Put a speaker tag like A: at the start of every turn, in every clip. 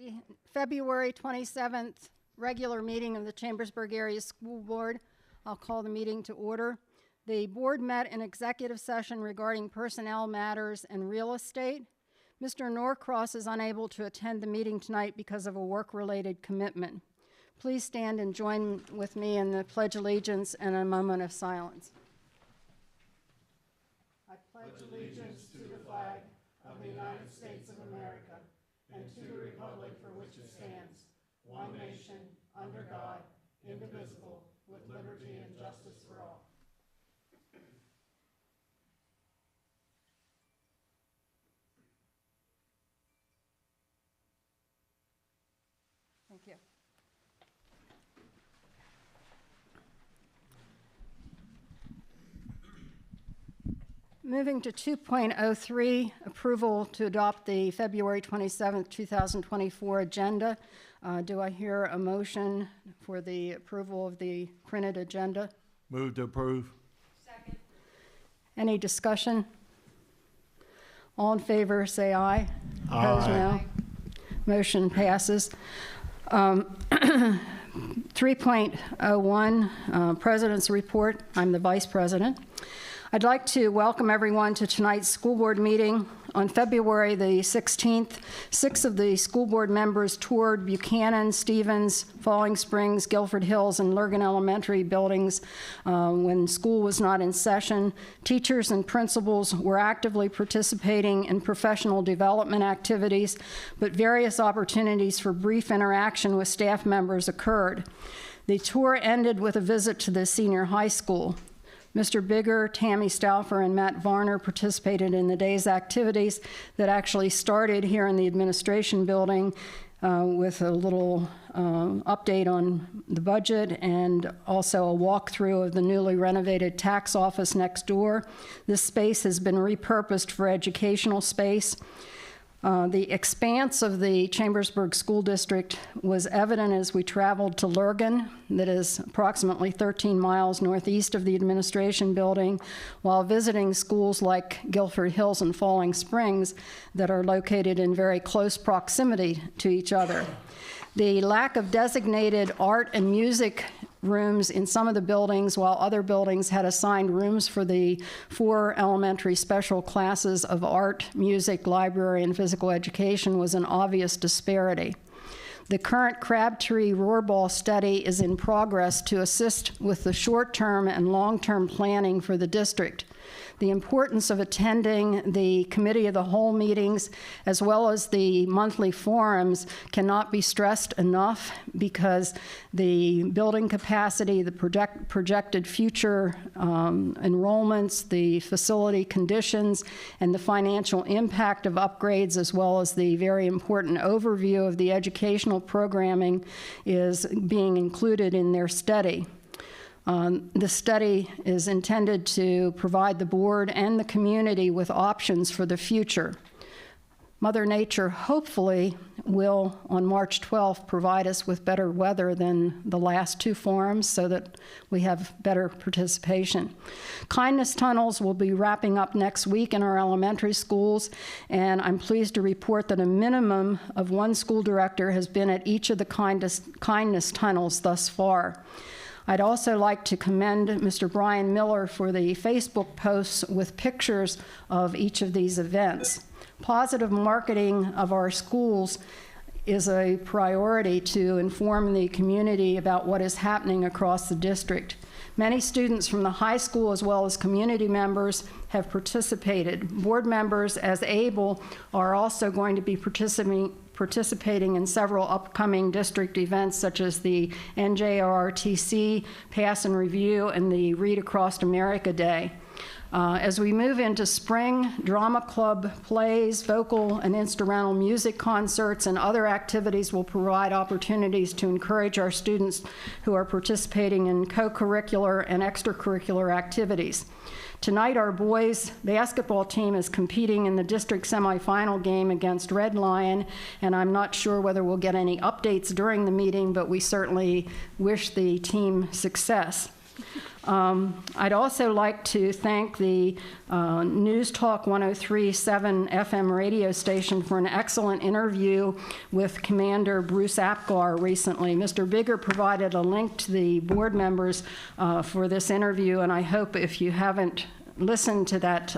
A: The February 27th regular meeting of the Chambersburg Area School Board. I'll call the meeting to order. The board met in executive session regarding personnel matters and real estate. Mr. Norcross is unable to attend the meeting tonight because of a work-related commitment. Please stand and join with me in the Pledge of Allegiance and a moment of silence. I pledge allegiance to the flag of the United States of America and to the republic for which it stands, one nation, under God, indivisible, with liberty and justice for all. Thank you. Moving to 2.03, approval to adopt the February 27th, 2024 agenda. Do I hear a motion for the approval of the printed agenda?
B: Move to approve.
C: Second.
A: Any discussion? All in favor, say aye.
B: Aye.
A: Opposed, no. Motion passes. 3.01, President's Report. I'm the Vice President. I'd like to welcome everyone to tonight's school board meeting. On February the 16th, 6 of the school board members toured Buchanan, Stevens, Falling Springs, Guilford Hills, and Lurgan Elementary buildings when school was not in session. Teachers and principals were actively participating in professional development activities, but various opportunities for brief interaction with staff members occurred. The tour ended with a visit to the senior high school. Mr. Bigger, Tammy Stauffer, and Matt Varner participated in the day's activities that actually started here in the administration building with a little update on the budget and also a walkthrough of the newly renovated tax office next door. This space has been repurposed for educational space. The expanse of the Chambersburg School District was evident as we traveled to Lurgan, that is approximately 13 miles northeast of the administration building, while visiting schools like Guilford Hills and Falling Springs that are located in very close proximity to each other. The lack of designated art and music rooms in some of the buildings, while other buildings had assigned rooms for the 4 elementary special classes of art, music, library, and physical education, was an obvious disparity. The current Crabtree Rohrbal study is in progress to assist with the short-term and long-term planning for the district. The importance of attending the Committee of the Whole meetings as well as the monthly forums cannot be stressed enough, because the building capacity, the projected future enrollments, the facility conditions, and the financial impact of upgrades, as well as the very important overview of the educational programming, is being included in their study. The study is intended to provide the board and the community with options for the future. Mother Nature hopefully will, on March 12th, provide us with better weather than the last 2 forums so that we have better participation. Kindness Tunnels will be wrapping up next week in our elementary schools, and I'm pleased to report that a minimum of 1 school director has been at each of the Kindness Tunnels thus far. I'd also like to commend Mr. Brian Miller for the Facebook posts with pictures of each of these events. Positive marketing of our schools is a priority to inform the community about what is happening across the district. Many students from the high school as well as community members have participated. Board members, as able, are also going to be participating in several upcoming district events, such as the NJRTC Pass and Review and the Read Across America Day. As we move into spring, drama club plays, vocal and instrumental music concerts, and other activities will provide opportunities to encourage our students who are participating in co-curricular and extracurricular activities. Tonight, our boys basketball team is competing in the district semifinal game against Red Lion, and I'm not sure whether we'll get any updates during the meeting, but we certainly wish the team success. I'd also like to thank the News Talk 103.7 FM radio station for an excellent interview with Commander Bruce Apgar recently. Mr. Bigger provided a link to the board members for this interview, and I hope if you haven't listened to that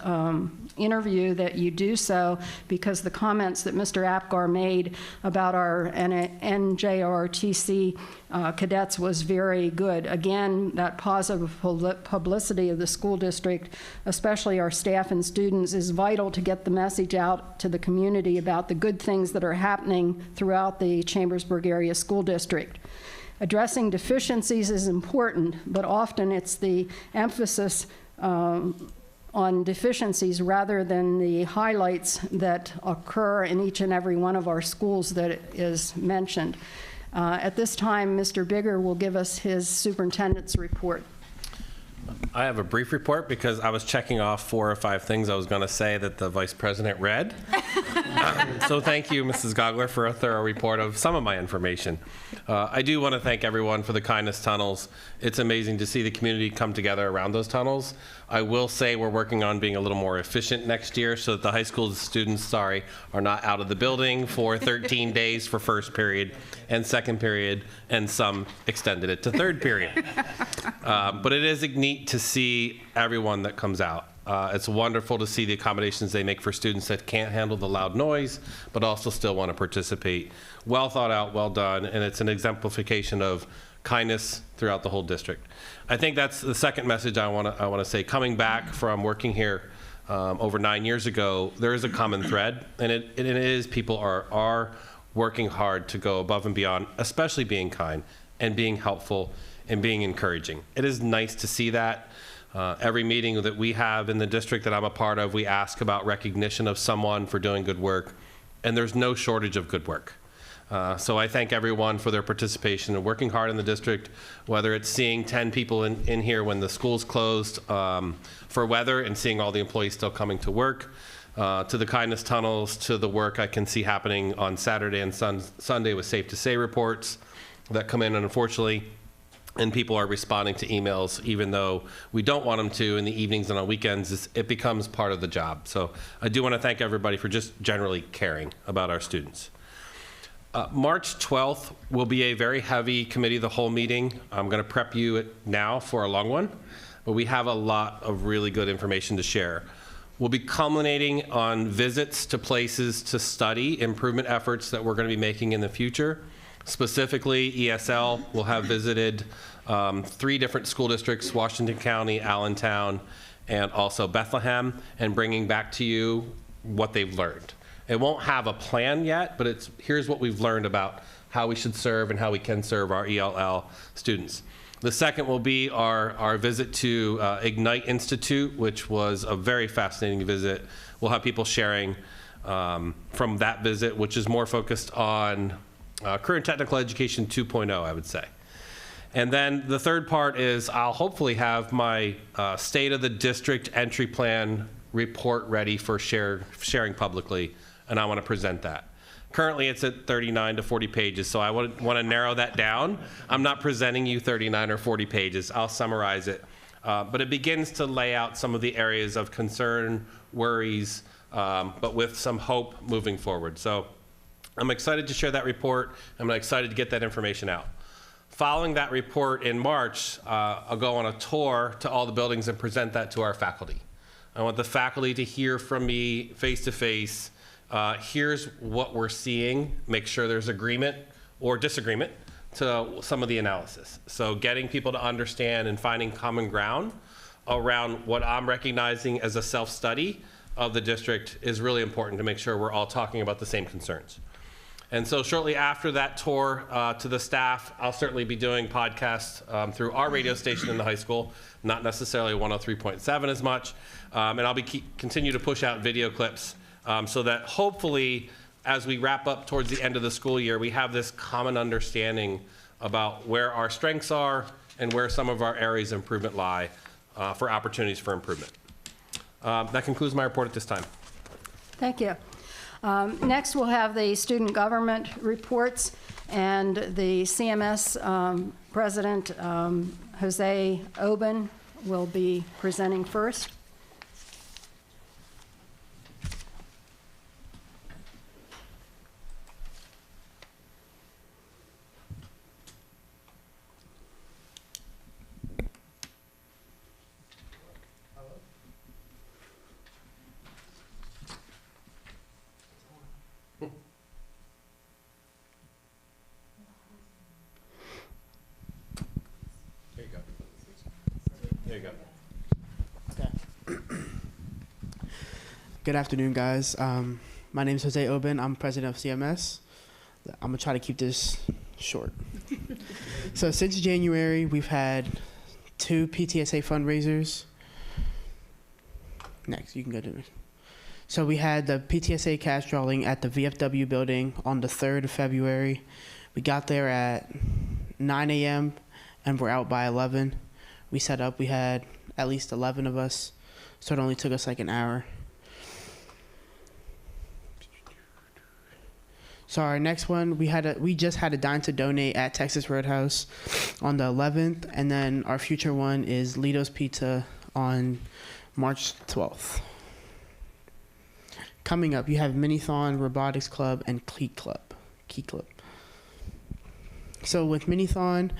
A: interview that you do so, because the comments that Mr. Apgar made about our NJRTC cadets was very good. Again, that positive publicity of the school district, especially our staff and students, is vital to get the message out to the community about the good things that are happening throughout the Chambersburg Area School District. Addressing deficiencies is important, but often it's the emphasis on deficiencies rather than the highlights that occur in each and every one of our schools that is mentioned. At this time, Mr. Bigger will give us his superintendent's report.
B: I have a brief report because I was checking off 4 or 5 things I was going to say that the Vice President read. So thank you, Mrs. Gogler, for a thorough report of some of my information. I do want to thank everyone for the kindness tunnels. It's amazing to see the community come together around those tunnels. I will say we're working on being a little more efficient next year so that the high school students, are not out of the building for 13 days for first period and second period, and some extended it to third period. But it is neat to see everyone that comes out. It's wonderful to see the accommodations they make for students that can't handle the loud noise, but also still want to participate. Well thought out, well done, and it's an exemplification of kindness throughout the whole district. I think that's the second message I want to say. Coming back from working here over 9 years ago, there is a common thread, and it is people are working hard to go above and beyond, especially being kind and being helpful and being encouraging. It is nice to see that. Every meeting that we have in the district that I'm a part of, we ask about recognition of someone for doing good work, and there's no shortage of good work. So I thank everyone for their participation and working hard in the district, whether it's seeing 10 people in here when the school's closed for weather and seeing all the employees still coming to work, to the kindness tunnels, to the work I can see happening on Saturday and Sunday with Safe to Say reports that come in, and unfortunately, and people are responding to emails even though we don't want them to in the evenings and on weekends. It becomes part of the job. So I do want to thank everybody for just generally caring about our students. March 12th will be a very heavy committee of the whole meeting. I'm going to prep you now for a long one, but we have a lot of really good information to share. We'll be culminating on visits to places to study improvement efforts that we're going to be making in the future. Specifically, ESL will have visited 3 different school districts, Washington County, Allentown, and also Bethlehem, and bringing back to you what they've learned. It won't have a plan yet, but here's what we've learned about how we should serve and how we can serve our ELL students. The second will be our visit to Ignite Institute, which was a very fascinating visit. We'll have people sharing from that visit, which is more focused on career and technical education 2.0, I would say. And then the third part is I'll hopefully have my state of the district entry plan report ready for sharing publicly, and I want to present that. Currently it's at 39 to 40 pages, so I want to narrow that down. I'm not presenting you 39 or 40 pages. I'll summarize it. But it begins to lay out some of the areas of concern, worries, but with some hope moving forward. So I'm excited to share that report. I'm excited to get that information out. Following that report in March, I'll go on a tour to all the buildings and present that to our faculty. I want the faculty to hear from me face to face. Here's what we're seeing. Make sure there's agreement or disagreement to some of the analysis. So getting people to understand and finding common ground around what I'm recognizing as a self-study of the district is really important to make sure we're all talking about the same concerns. And so shortly after that tour to the staff, I'll certainly be doing podcasts through our radio station in the high school, not necessarily 103.7 as much. And I'll be continue to push out video clips so that hopefully as we wrap up towards the end of the school year, we have this common understanding about where our strengths are and where some of our areas of improvement lie for opportunities for improvement. That concludes my report at this time.
A: Thank you. Next, we'll have the student government reports, and the CMS President, Jose Oben, will be presenting first.
B: There you go.
C: Good afternoon, guys. My name is Jose Oben. I'm president of CMS. I'm gonna try to keep this short. So since January, we've had 2 PTSA fundraisers. Next, you can go to it. So we had the PTSA cash drawing at the VFW building on the 3rd of February. We got there at 9 a.m. and we're out by 11. We set up, we had at least 11 of us, so it only took us like an hour. So our next one, we just had a dine to donate at Texas Roadhouse on the 11th, and then our future one is Lido's Pizza on March 12th. Coming up, you have Minithon, Robotics Club, and Key Club. So with Minithon,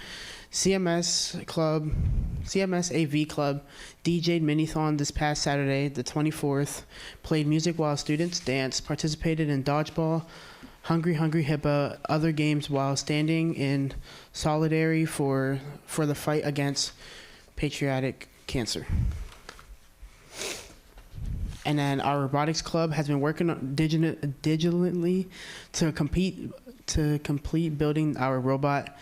C: CMS AV Club DJ'd Minithon this past Saturday, the 24th, played music while students danced, participated in dodgeball, Hungry Hippo, other games while standing in solidarity for the fight against pancreatic cancer. And then our robotics club has been working on digitally to complete building our robot.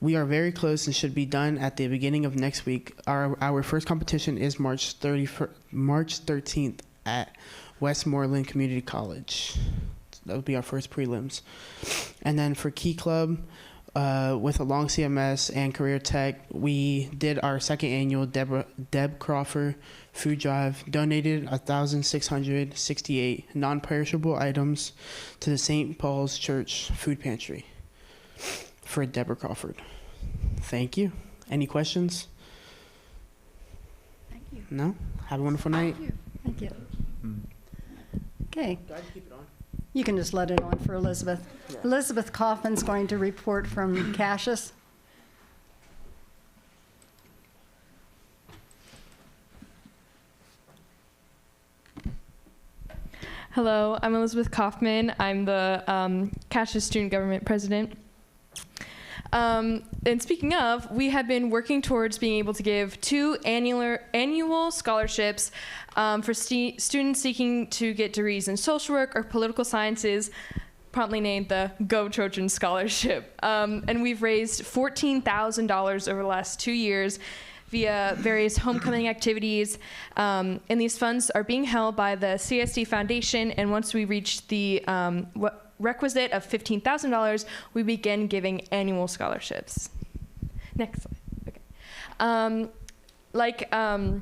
C: We are very close and should be done at the beginning of next week. Our first competition is March 13th at Westmoreland Community College. That would be our first prelims. And then for Key Club, with Along CMS and Career Tech, we did our second annual Deb Crawford food drive, donated 1,668 non-perishable items to the St. Paul's Church food pantry for Deborah Crawford. Thank you. Any questions?
A: Thank you.
C: No? Have a wonderful night.
A: Thank you. Okay,
C: Do I keep it on?
A: you can just let it on for Elizabeth.
C: Yeah.
A: Elizabeth Kaufman's going to report from Cassius.
D: Hello, I'm Elizabeth Kaufman. I'm the Cassius Student Government President. And speaking of, we have been working towards being able to give 2 annual scholarships for students seeking to get degrees in social work or political sciences, promptly named the Go Trojan Scholarship. And we've raised $14,000 over the last 2 years via various homecoming activities. And these funds are being held by the CSD Foundation, and once we reach the requisite of $15,000, we begin giving annual scholarships. Next slide. Okay. Like at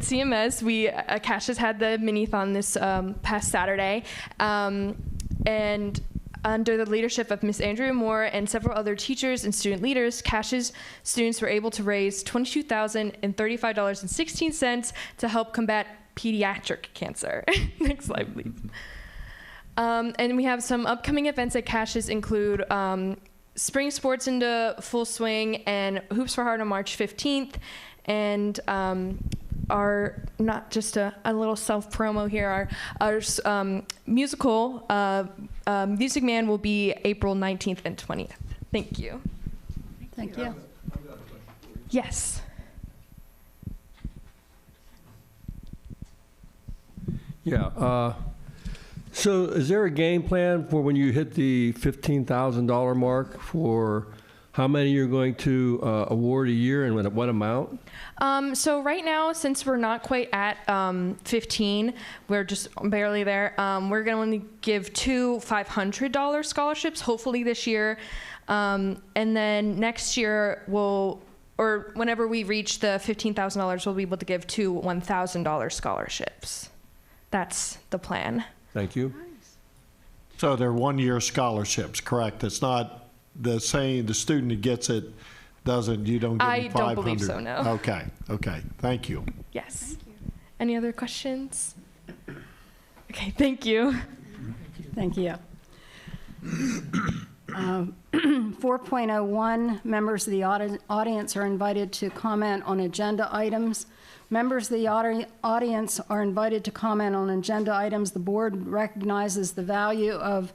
D: CMS, Cassius had the mini-thon this past Saturday, and under the leadership of Miss Andrea Moore and several other teachers and student leaders, Cassius students were able to raise $22,035.16 to help combat pediatric cancer. Next slide, please. And we have some upcoming events at Cassius include spring sports into full swing and Hoops for Heart on March 15th, and our, not just a little self-promo here, our musical Music Man will be April 19th and 20th. Thank you.
A: Thank you.
D: Yes.
E: Yeah. So is there a game plan for when you hit the $15,000 mark for how many you're going to award a year and at what amount?
D: So right now, since we're not quite at 15, we're just barely there. We're going to give 2 $500 scholarships, hopefully this year. And then next year, or whenever we reach the $15,000, we'll be able to give 2 $1,000 scholarships. that's the plan.
E: Thank you.
F: So they're one-year scholarships, correct? It's not the student that gets it you don't give
D: I
F: them 500?
D: don't believe so, no.
F: Okay, thank you.
D: Yes. Any other questions? Okay, thank you.
A: Thank you. 4.01, members of the audience are invited to comment on agenda items. Members of the audience are invited to comment on agenda items. The board recognizes the value of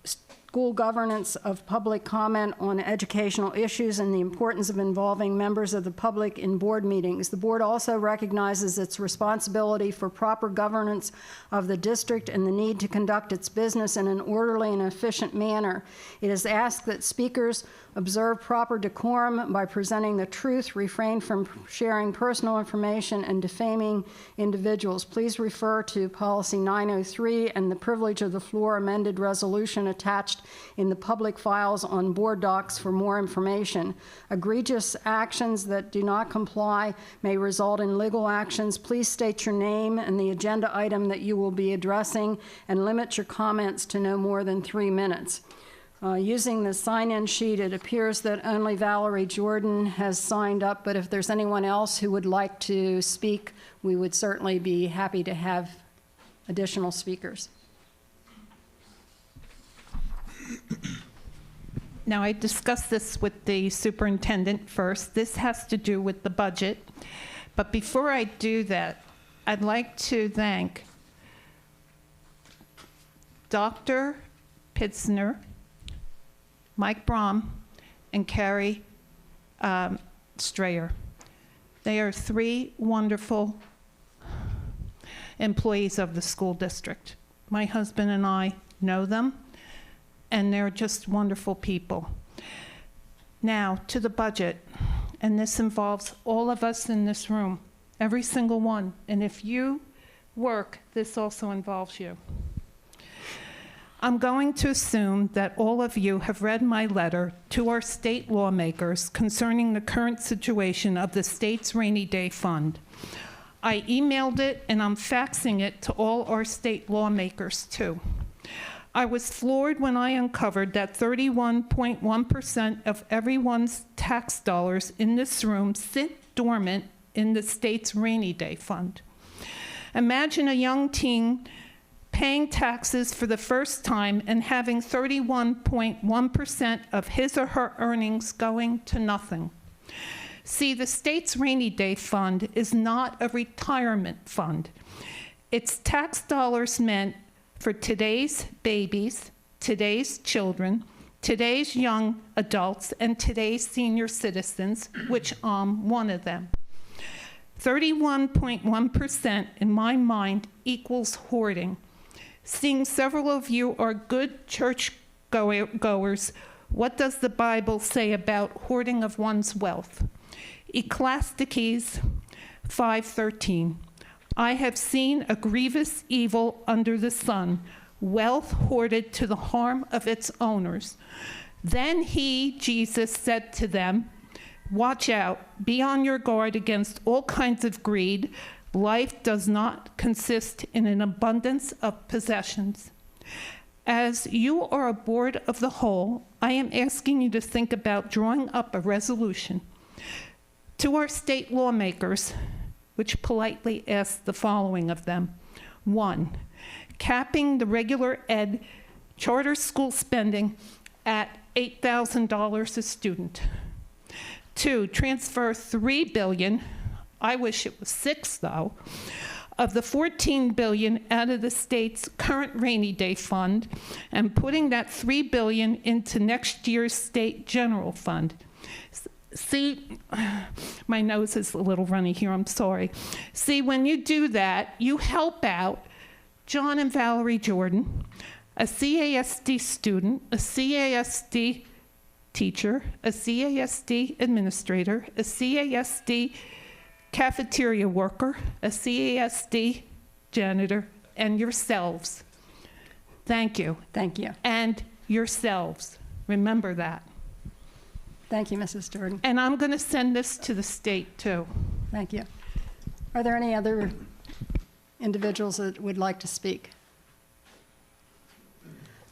A: school governance, of public comment on educational issues, and the importance of involving members of the public in board meetings. The board also recognizes its responsibility for proper governance of the district and the need to conduct its business in an orderly and efficient manner. It is asked that speakers observe proper decorum by presenting the truth, refrain from sharing personal information and defaming individuals. Please refer to Policy 903 and the Privilege of the Floor amended resolution attached in the public files on board docs for more information. Egregious actions that do not comply may result in legal actions. Please state your name and the agenda item that you will be addressing, and limit your comments to no more than 3 minutes. Using the sign-in sheet, it appears that only Valerie Jordan has signed up, but if there's anyone else who would like to speak, we would certainly be happy to have additional speakers.
G: Now, I discussed this with the superintendent first. This has to do with the budget. But before I do that, I'd like to thank Dr. Pitzner, Mike Brom, and Carrie Strayer. They are 3 wonderful employees of the school district. My husband and I know them, and they're just wonderful people. Now, to the budget, and this involves all of us in this room, every single one, and if you work, this also involves you. I'm going to assume that all of you have read my letter to our state lawmakers concerning the current situation of the state's rainy day fund. I emailed it and I'm faxing it to all our state lawmakers too. I was floored when I uncovered that 31.1% of everyone's tax dollars in this room sit dormant in the state's rainy day fund. Imagine a young teen paying taxes for the first time and having 31.1% of his or her earnings going to nothing. See, the state's rainy day fund is not a retirement fund. It's tax dollars meant for today's babies, today's children, today's young adults, and today's senior citizens, which I'm one of them. 31.1% in my mind equals hoarding. Seeing several of you are good church goers, what does the Bible say about hoarding of one's wealth? Ecclesiastes 5:13. I have seen a grievous evil under the sun, wealth hoarded to the harm of its owners. Then he, Jesus, said to them, watch out, be on your guard against all kinds of greed. Life does not consist in an abundance of possessions. As you are a board of the whole, I am asking you to think about drawing up a resolution to our state lawmakers, which politely asks the following of them. 1, capping the regular ed charter school spending at $8,000 a student. 2, transfer $3 billion, I wish it was 6 though, of the $14 billion out of the state's current rainy day fund and putting that $3 billion into next year's state general fund. See, my nose is a little runny here, I'm sorry. See, when you do that, you help out John and Valerie Jordan, a CASD student, a CASD teacher, a CASD administrator, a CASD cafeteria worker, a CASD janitor, and yourselves. Thank you.
A: Thank you.
G: And yourselves. Remember that.
A: Thank you, Mrs. Jordan.
G: And I'm going to send this to the state, too.
A: Thank you. Are there any other individuals that would like to speak?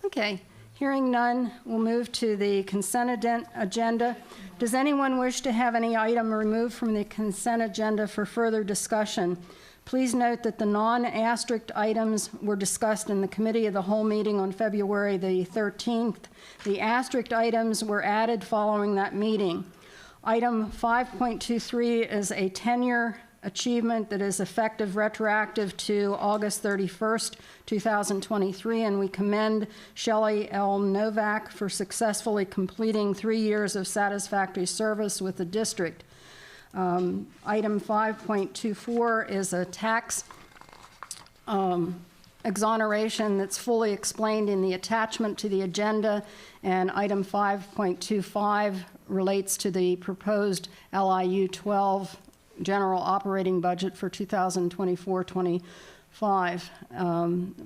A: Okay, hearing none, we'll move to the consent agenda. Does anyone wish to have any item removed from the consent agenda for further discussion? Please note that the non-asterisked items were discussed in the committee of the whole meeting on February the 13th. The asterisked items were added following that meeting. Item 5.23 is a tenure achievement that is effective retroactive to August 31st, 2023, and we commend Shelley L. Novak for successfully completing 3 years of satisfactory service with the district. Item 5.24 is a tax exoneration that's fully explained in the attachment to the agenda, and item 5.25 relates to the proposed LIU 12 general operating budget for 2024-25.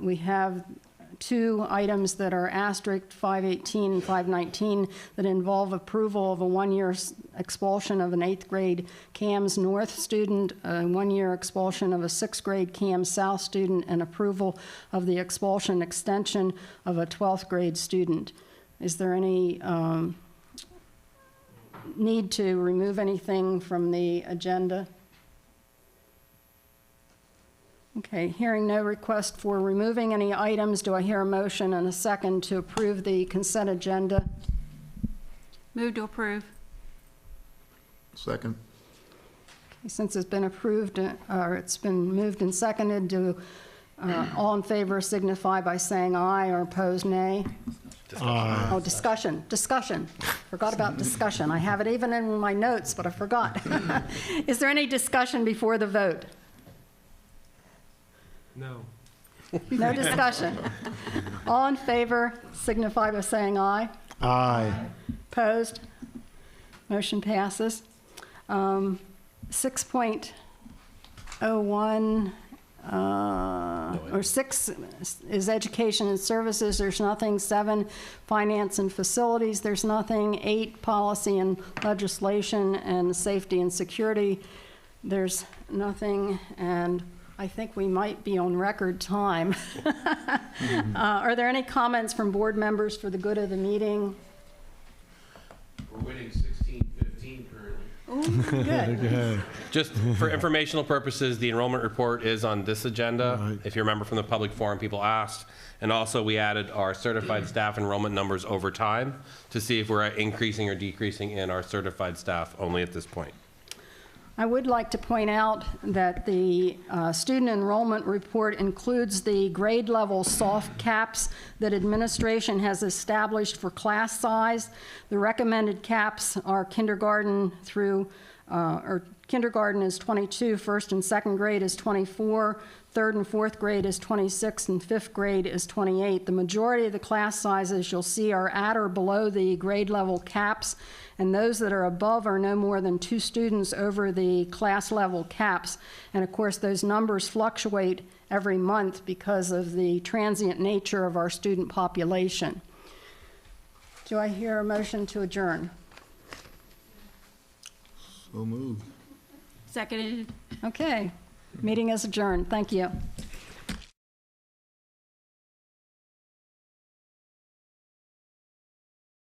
A: We have two items that are asterisked, 518 and 519, that involve approval of a one-year expulsion of an 8th grade CAMS North student, a one-year expulsion of a 6th grade CAMS South student, and approval of the expulsion extension of a 12th grade student. Is there any need to remove anything from the agenda? Okay, hearing no request for removing any items, do I hear a motion and a second to approve the consent agenda?
H: Move to approve.
I: Second.
A: Okay, since it's been approved, or it's been moved and seconded, do all in favor signify by saying aye or opposed nay? Oh, discussion. Forgot about discussion. I have it even in my notes, but I forgot. Is there any discussion before the vote?
B: No.
A: No discussion. All in favor signify by saying aye.
F: Aye.
A: Opposed? Motion passes. 6.01 or 6 is education and services. There's nothing. 7, finance and facilities. There's nothing. 8, policy and legislation and safety and security. There's nothing. And I think we might be on record time. Are there any comments from board members for the good of the meeting?
J: We're winning 16-15 currently.
A: Ooh, good.
B: Just for informational purposes, the enrollment report is on this agenda.
F: Right.
B: If you remember from the public forum, people asked. And also, we added our certified staff enrollment numbers over time to see if we're increasing or decreasing in our certified staff only at this point.
A: I would like to point out that the student enrollment report includes the grade level soft caps that administration has established for class size. The recommended caps are kindergarten through, or kindergarten is 22, first and second grade is 24, third and fourth grade is 26, and fifth grade is 28. The majority of the class sizes you'll see are at or below the grade level caps, and those that are above are no more than 2 students over the class level caps. And of course, those numbers fluctuate every month because of the transient nature of our student population. Do I hear a motion to adjourn?
I: So moved.
H: Seconded.
A: Okay, meeting is adjourned. Thank you.